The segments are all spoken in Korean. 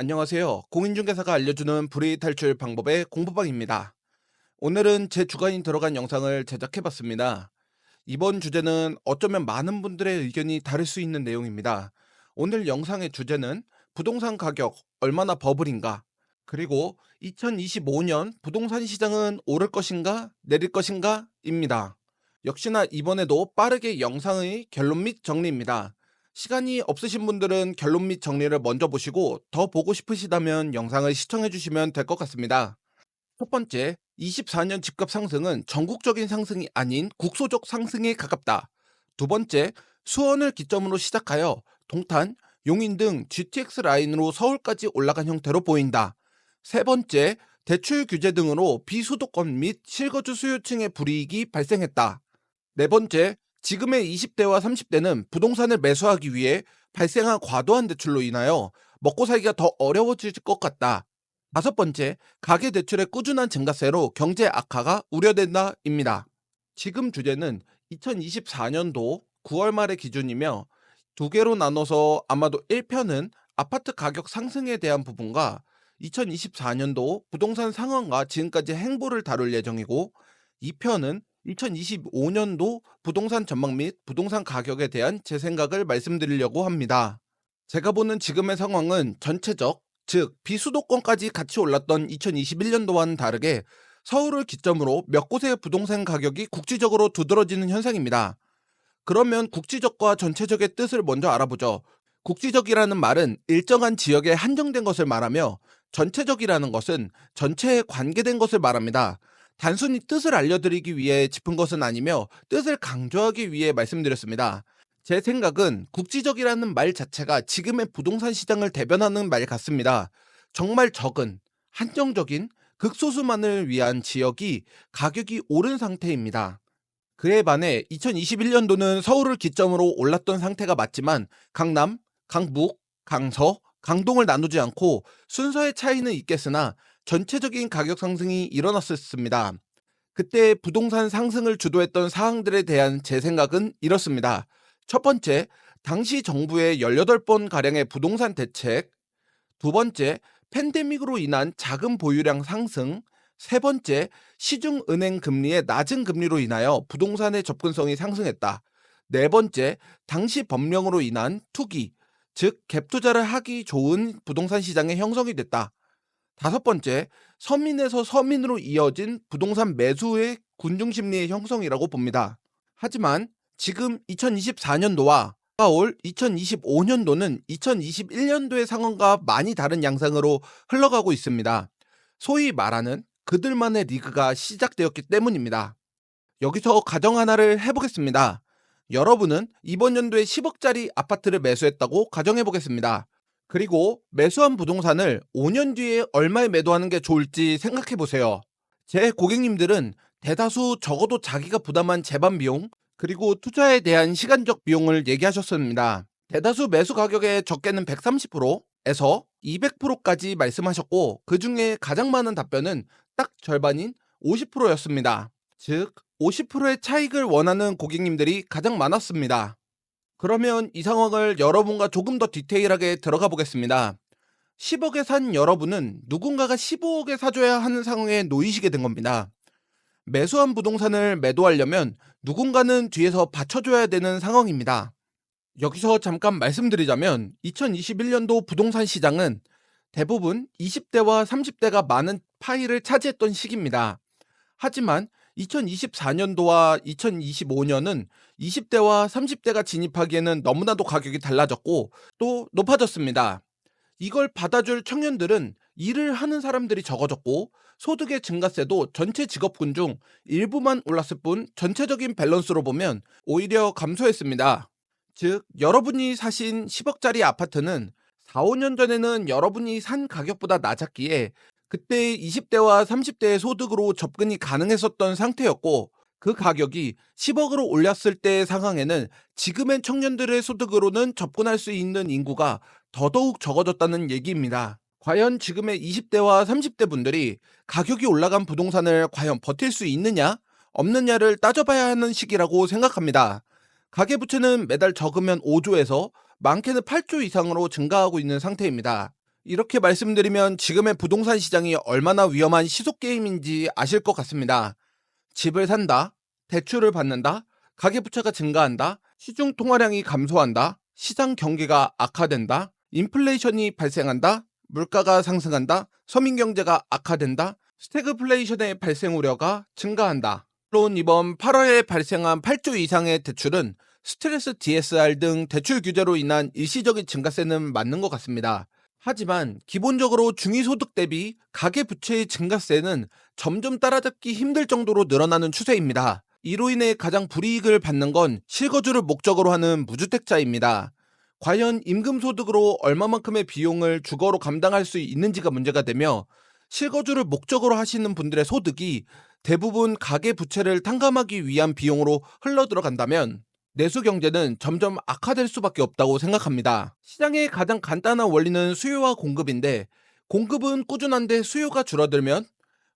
안녕하세요. 공인중개사가 알려주는 불이익 탈출 방법의 공부방입니다. 오늘은 제 주관이 들어간 영상을 제작해봤습니다. 이번 주제는 어쩌면 많은 분들의 의견이 다를 수 있는 내용입니다. 오늘 영상의 주제는 부동산 가격 얼마나 버블인가, 그리고 2025년 부동산 시장은 오를 것인가 내릴 것인가 입니다. 역시나 이번에도 빠르게 영상의 결론 및 정리입니다. 시간이 없으신 분들은 결론 및 정리를 먼저 보시고 더 보고 싶으시다면 영상을 시청해 주시면 될 것 같습니다. 첫 번째, 24년 집값 상승은 전국적인 상승이 아닌 국소적 상승에 가깝다. 두 번째, 수원을 기점으로 시작하여 동탄, 용인 등 GTX 라인으로 서울까지 올라간 형태로 보인다. 세 번째, 대출 규제 등으로 비수도권 및 실거주 수요층의 불이익이 발생했다. 네 번째, 지금의 20대와 30대는 부동산을 매수하기 위해 발생한 과도한 대출로 인하여 먹고 살기가 더 어려워질 것 같다. 다섯 번째, 가계대출의 꾸준한 증가세로 경제 악화가 우려된다입니다. 지금 주제는 2024년도 9월 말의 기준이며 두 개로 나눠서 아마도 1편은 아파트 가격 상승에 대한 부분과 2024년도 부동산 상황과 지금까지 행보를 다룰 예정이고, 2편은 2025년도 부동산 전망 및 부동산 가격에 대한 제 생각을 말씀드리려고 합니다. 제가 보는 지금의 상황은 전체적, 즉 비수도권까지 같이 올랐던 2021년도와는 다르게 서울을 기점으로 몇 곳의 부동산 가격이 국지적으로 두드러지는 현상입니다. 그러면 국지적과 전체적의 뜻을 먼저 알아보죠. 국지적이라는 말은 일정한 지역에 한정된 것을 말하며, 전체적이라는 것은 전체에 관계된 것을 말합니다. 단순히 뜻을 알려드리기 위해 짚은 것은 아니며 뜻을 강조하기 위해 말씀드렸습니다. 제 생각은 국지적이라는 말 자체가 지금의 부동산 시장을 대변하는 말 같습니다. 정말 적은, 한정적인, 극소수만을 위한 지역이 가격이 오른 상태입니다. 그에 반해 2021년도는 서울을 기점으로 올랐던 상태가 맞지만 강남, 강북, 강서, 강동을 나누지 않고 순서의 차이는 있겠으나 전체적인 가격 상승이 일어났었습니다. 그때 부동산 상승을 주도했던 사항들에 대한 제 생각은 이렇습니다. 첫 번째, 당시 정부의 18번 가량의 부동산 대책. 두 번째, 팬데믹으로 인한 자금 보유량 상승. 세 번째, 시중은행 금리의 낮은 금리로 인하여 부동산의 접근성이 상승했다. 네 번째, 당시 법령으로 인한 투기, 즉 갭 투자를 하기 좋은 부동산 시장의 형성이 됐다. 다섯 번째, 서민에서 서민으로 이어진 부동산 매수의 군중 심리의 형성이라고 봅니다. 하지만 지금 2024년도와 다가올 2025년도는 2021년도의 상황과 많이 다른 양상으로 흘러가고 있습니다. 소위 말하는 그들만의 리그가 시작되었기 때문입니다. 여기서 가정 하나를 해보겠습니다. 여러분은 이번 연도에 10억짜리 아파트를 매수했다고 가정해보겠습니다. 그리고 매수한 부동산을 5년 뒤에 얼마에 매도하는 게 좋을지 생각해보세요. 제 고객님들은 대다수 적어도 자기가 부담한 재반 비용, 그리고 투자에 대한 시간적 비용을 얘기하셨습니다. 대다수 매수 가격의 적게는 130%에서 200%까지 말씀하셨고, 그 중에 가장 많은 답변은 딱 절반인 50%였습니다. 즉, 50%의 차익을 원하는 고객님들이 가장 많았습니다. 그러면 이 상황을 여러분과 조금 더 디테일하게 들어가 보겠습니다. 10억에 산 여러분은 누군가가 15억에 사줘야 하는 상황에 놓이시게 된 겁니다. 매수한 부동산을 매도하려면 누군가는 뒤에서 받쳐줘야 되는 상황입니다. 여기서 잠깐 말씀드리자면 2021년도 부동산 시장은 대부분 20대와 30대가 많은 파이를 차지했던 시기입니다. 하지만 2024년도와 2025년은 20대와 30대가 진입하기에는 너무나도 가격이 달라졌고 또 높아졌습니다. 이걸 받아줄 청년들은 일을 하는 사람들이 적어졌고, 소득의 증가세도 전체 직업군 중 일부만 올랐을 뿐 전체적인 밸런스로 보면 오히려 감소했습니다. 즉, 여러분이 사신 10억짜리 아파트는 4, 5년 전에는 여러분이 산 가격보다 낮았기에 그때 20대와 30대의 소득으로 접근이 가능했었던 상태였고, 그 가격이 10억으로 올렸을 때의 상황에는 지금의 청년들의 소득으로는 접근할 수 있는 인구가 더더욱 적어졌다는 얘기입니다. 과연 지금의 20대와 30대 분들이 가격이 올라간 부동산을 과연 버틸 수 있느냐, 없느냐를 따져봐야 하는 시기라고 생각합니다. 가계부채는 매달 적으면 5조에서 많게는 8조 이상으로 증가하고 있는 상태입니다. 이렇게 말씀드리면 지금의 부동산 시장이 얼마나 위험한 시속 게임인지 아실 것 같습니다. 집을 산다, 대출을 받는다, 가계부채가 증가한다, 시중 통화량이 감소한다, 시장 경기가 악화된다, 인플레이션이 발생한다, 물가가 상승한다, 서민 경제가 악화된다, 스태그플레이션의 발생 우려가 증가한다. 물론 이번 8월에 발생한 8조 이상의 대출은 스트레스 DSR 등 대출 규제로 인한 일시적인 증가세는 맞는 것 같습니다. 하지만 기본적으로 중위소득 대비 가계부채의 증가세는 점점 따라잡기 힘들 정도로 늘어나는 추세입니다. 이로 인해 가장 불이익을 받는 건 실거주를 목적으로 하는 무주택자입니다. 과연 임금소득으로 얼마만큼의 비용을 주거로 감당할 수 있는지가 문제가 되며, 실거주를 목적으로 하시는 분들의 소득이 대부분 가계부채를 탕감하기 위한 비용으로 흘러들어간다면 내수 경제는 점점 악화될 수밖에 없다고 생각합니다. 시장의 가장 간단한 원리는 수요와 공급인데, 공급은 꾸준한데 수요가 줄어들면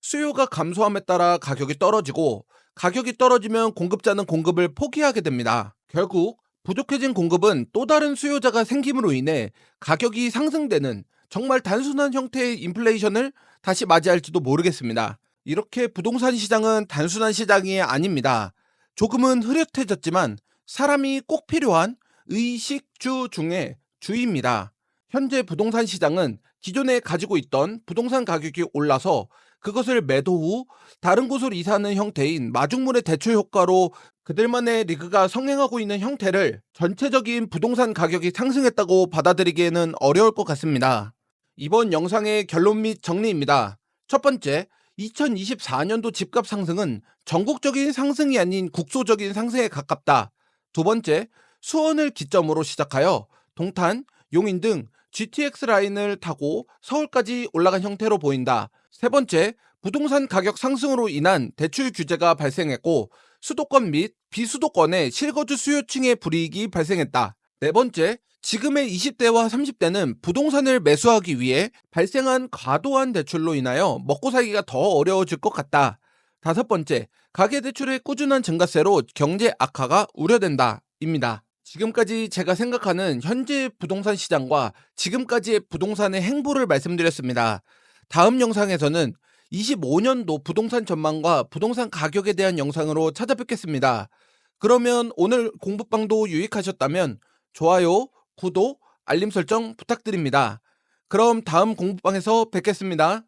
수요가 감소함에 따라 가격이 떨어지고, 가격이 떨어지면 공급자는 공급을 포기하게 됩니다. 결국 부족해진 공급은 또 다른 수요자가 생김으로 인해 가격이 상승되는 정말 단순한 형태의 인플레이션을 다시 맞이할지도 모르겠습니다. 이렇게 부동산 시장은 단순한 시장이 아닙니다. 조금은 흐릿해졌지만 사람이 꼭 필요한 의식주 중에 주입니다. 현재 부동산 시장은 기존에 가지고 있던 부동산 가격이 올라서 그것을 매도 후 다른 곳으로 이사하는 형태인 마중물의 대출 효과로 그들만의 리그가 성행하고 있는 형태를 전체적인 부동산 가격이 상승했다고 받아들이기에는 어려울 것 같습니다. 이번 영상의 결론 및 정리입니다. 첫 번째, 2024년도 집값 상승은 전국적인 상승이 아닌 국소적인 상승에 가깝다. 두 번째, 수원을 기점으로 시작하여 동탄, 용인 등 GTX 라인을 타고 서울까지 올라간 형태로 보인다. 세 번째, 부동산 가격 상승으로 인한 대출 규제가 발생했고 수도권 및 비수도권의 실거주 수요층의 불이익이 발생했다. 네 번째, 지금의 20대와 30대는 부동산을 매수하기 위해 발생한 과도한 대출로 인하여 먹고 살기가 더 어려워질 것 같다. 다섯 번째, 가계대출의 꾸준한 증가세로 경제 악화가 우려된다. 입니다. 지금까지 제가 생각하는 현재 부동산 시장과 지금까지의 부동산의 행보를 말씀드렸습니다. 다음 영상에서는 25년도 부동산 전망과 부동산 가격에 대한 영상으로 찾아뵙겠습니다. 그러면 오늘 공부방도 유익하셨다면 좋아요, 구독, 알림 설정 부탁드립니다. 그럼 다음 공부방에서 뵙겠습니다.